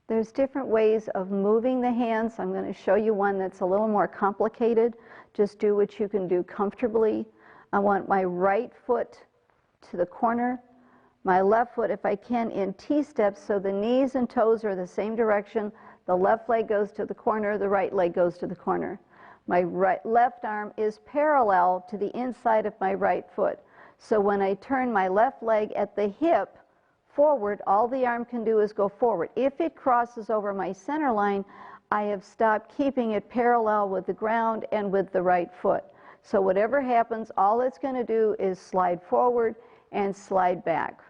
There's different ways of moving the hands. I'm going to show you one that's a little more complicated. Just do what you can do comfortably. I want my right foot to the corner, my left foot, if I can, in T-steps, so the knees and toes are the same direction. The left leg goes to the corner, the right leg goes to the corner. My left arm is parallel to the inside of my right foot. So when I turn my left leg at the hip forward, all the arm can do is go forward. If it crosses over my center line, I have stopped keeping it parallel with the ground and with the right foot. So whatever happens, all it's going to do is slide forward and slide back.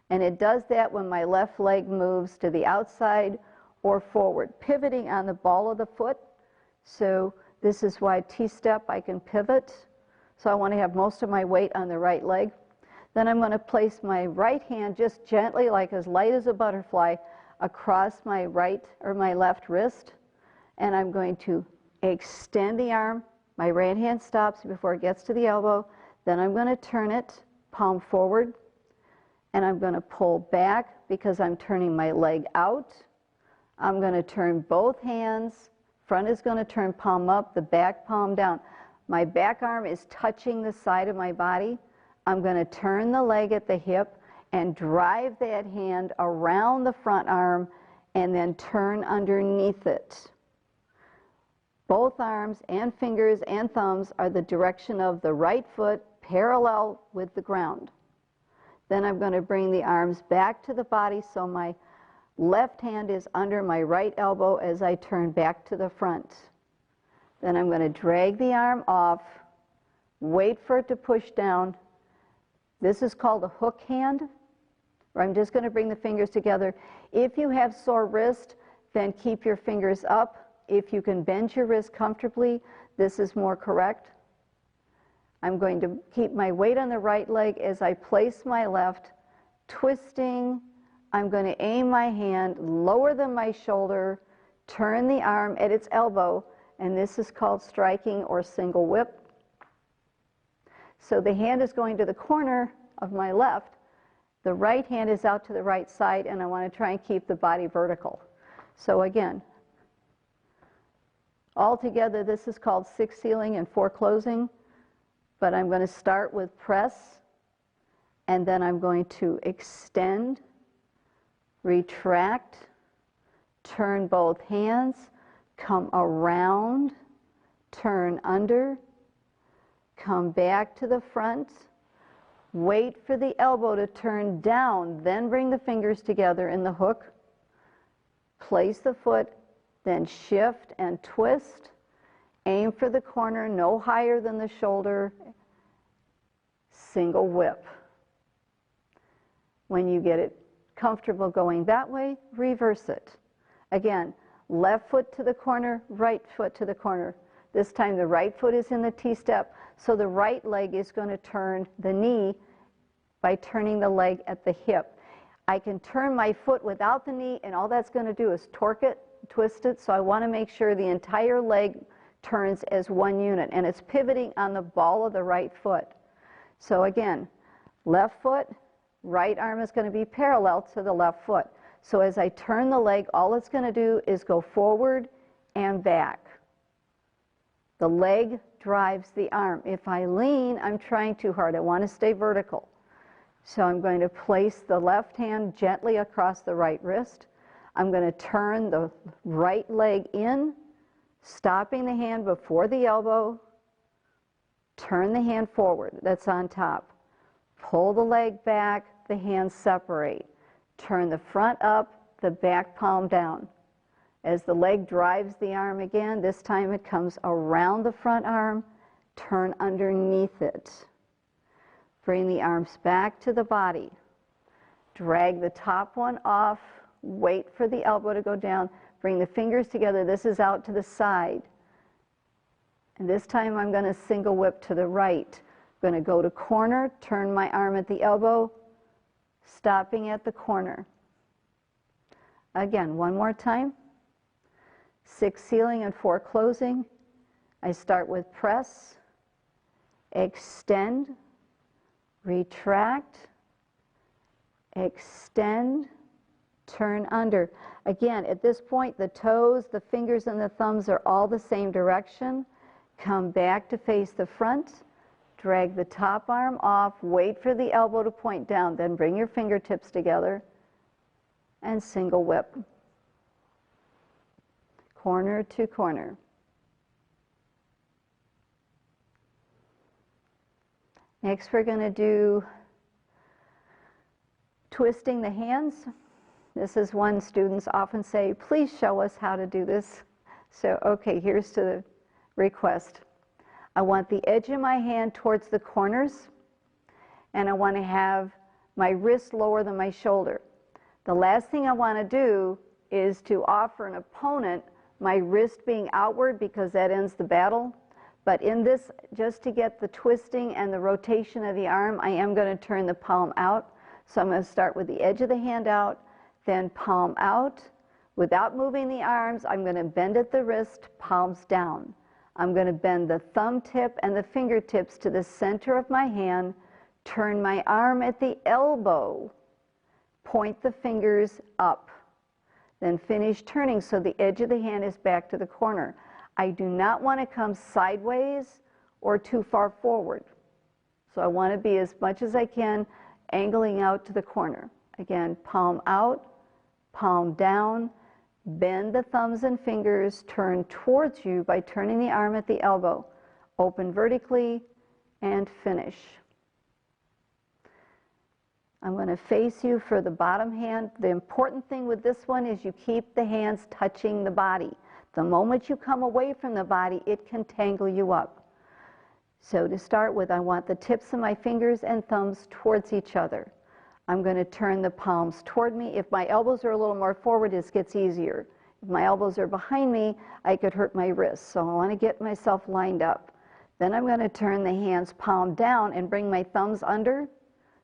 And it does that when my left leg moves to the outside or forward, pivoting on the ball of the foot. So this is why T-step, I can pivot. So I want to have most of my weight on the right leg. Then I'm going to place my right hand just gently, like as light as a butterfly, across my right or my left wrist. And I'm going to extend the arm. My right hand stops before it gets to the elbow. Then I'm going to turn it, palm forward. And I'm going to pull back because I'm turning my leg out. I'm going to turn both hands. Front is going to turn palm up, the back palm down. My back arm is touching the side of my body. I'm going to turn the leg at the hip and drive that hand around the front arm and then turn underneath it. Both arms and fingers and thumbs are the direction of the right foot, parallel with the ground. Then I'm going to bring the arms back to the body so my left hand is under my right elbow as I turn back to the front. Then I'm going to drag the arm off, wait for it to push down. This is called a hook hand, where I'm just going to bring the fingers together. If you have sore wrist, then keep your fingers up. If you can bend your wrist comfortably, this is more correct. I'm going to keep my weight on the right leg as I place my left, twisting. I'm going to aim my hand lower than my shoulder, turn the arm at its elbow, and this is called striking or single whip. So the hand is going to the corner of my left. The right hand is out to the right side, and I want to try and keep the body vertical. So again, all together this is called 6 sealing and 4 closing, but I'm going to start with press, and then I'm going to extend, retract, turn both hands, come around, turn under, come back to the front, wait for the elbow to turn down, then bring the fingers together in the hook, place the foot, then shift and twist, aim for the corner, no higher than the shoulder, single whip. When you get it comfortable going that way, reverse it. Again, left foot to the corner, right foot to the corner. This time the right foot is in the T-step, so the right leg is going to turn the knee by turning the leg at the hip. I can turn my foot without the knee, and all that's going to do is torque it, twist it, so I want to make sure the entire leg turns as one unit, and it's pivoting on the ball of the right foot. So again, left foot, right arm is going to be parallel to the left foot. So as I turn the leg, all it's going to do is go forward and back. The leg drives the arm. If I lean, I'm trying too hard. I want to stay vertical. So I'm going to place the left hand gently across the right wrist. I'm going to turn the right leg in, stopping the hand before the elbow. Turn the hand forward. That's on top. Pull the leg back, the hands separate. Turn the front up, the back palm down. As the leg drives the arm again, this time it comes around the front arm, turn underneath it. Bring the arms back to the body. Drag the top one off, wait for the elbow to go down, bring the fingers together. This is out to the side. And this time I'm going to single whip to the right. I'm going to go to corner, turn my arm at the elbow, stopping at the corner. Again, one more time. 6 sealing and 4 closing. I start with press, extend, retract, extend, turn under. Again, at this point, the toes, the fingers, and the thumbs are all the same direction. Come back to face the front. Drag the top arm off. Wait for the elbow to point down. Then bring your fingertips together and single whip. Corner to corner. Next, we're going to do twisting the hands. This is one students often say, please show us how to do this. So, okay, here's to the request. I want the edge of my hand towards the corners, and I want to have my wrist lower than my shoulder. The last thing I want to do is to offer an opponent my wrist being outward, because that ends the battle. But in this, just to get the twisting and the rotation of the arm, I am going to turn the palm out. So I'm going to start with the edge of the hand out, then palm out. Without moving the arms, I'm going to bend at the wrist, palms down. I'm going to bend the thumb tip and the fingertips to the center of my hand, turn my arm at the elbow, point the fingers up, then finish turning so the edge of the hand is back to the corner. I do not want to come sideways or too far forward. So I want to be as much as I can angling out to the corner. Again, palm out, palm down, bend the thumbs and fingers, turn towards you by turning the arm at the elbow, open vertically, and finish. I'm going to face you for the bottom hand. The important thing with this one is you keep the hands touching the body. The moment you come away from the body, it can tangle you up. So to start with, I want the tips of my fingers and thumbs towards each other. I'm going to turn the palms toward me. If my elbows are a little more forward, this gets easier. If my elbows are behind me, I could hurt my wrists. So I want to get myself lined up. Then I'm going to turn the hands palm down and bring my thumbs under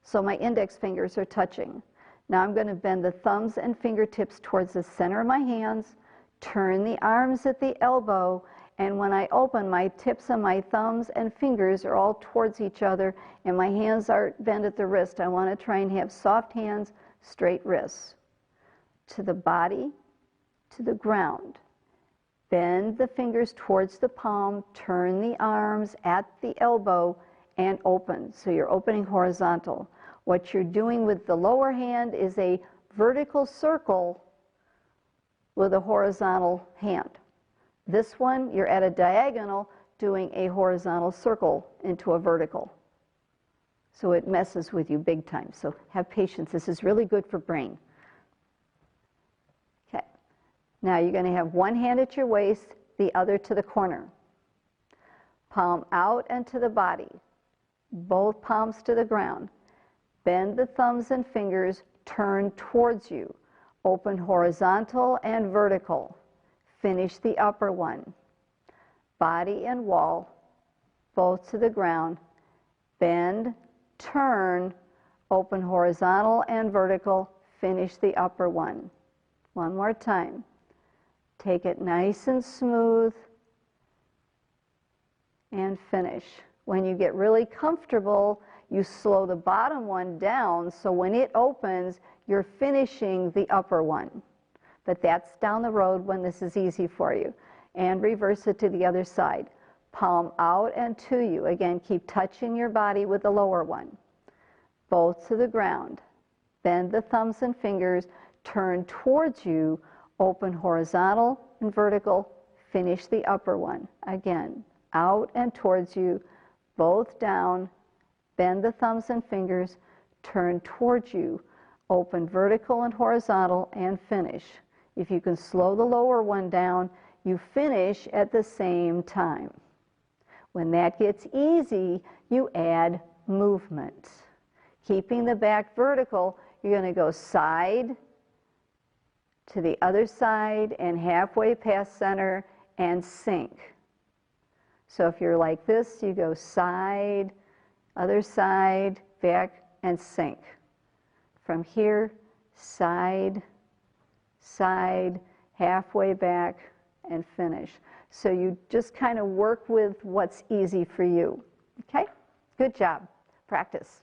so my index fingers are touching. Now I'm going to bend the thumbs and fingertips towards the center of my hands, turn the arms at the elbow, and when I open, my tips of my thumbs and fingers are all towards each other, and my hands are bent at the wrist. I want to try and have soft hands, straight wrists. To the body, to the ground. Bend the fingers towards the palm, turn the arms at the elbow, and open. So you're opening horizontal. What you're doing with the lower hand is a vertical circle with a horizontal hand. This one, you're at a diagonal doing a horizontal circle into a vertical. So it messes with you big time. So have patience. This is really good for brain. Okay. Now you're going to have one hand at your waist, the other to the corner. Palm out and to the body. Both palms to the ground. Bend the thumbs and fingers, turn towards you. Open horizontal and vertical. Finish the upper one. Body and wall, both to the ground. Bend, turn, open horizontal and vertical. Finish the upper one. One more time. Take it nice and smooth and finish. When you get really comfortable, you slow the bottom one down so when it opens, you're finishing the upper one. But that's down the road when this is easy for you. And reverse it to the other side. Palm out and to you. Again, keep touching your body with the lower one. Both to the ground. Bend the thumbs and fingers, turn towards you, open horizontal and vertical, finish the upper one. Again, out and towards you, both down, bend the thumbs and fingers, turn towards you, open vertical and horizontal, and finish. If you can slow the lower one down, you finish at the same time. When that gets easy, you add movement. Keeping the back vertical, you're going to go side to the other side and halfway past center and sink. So if you're like this, you go side, other side, back, and sink. From here, side, side, halfway back, and finish. So you just kind of work with what's easy for you. Okay? Good job. Practice.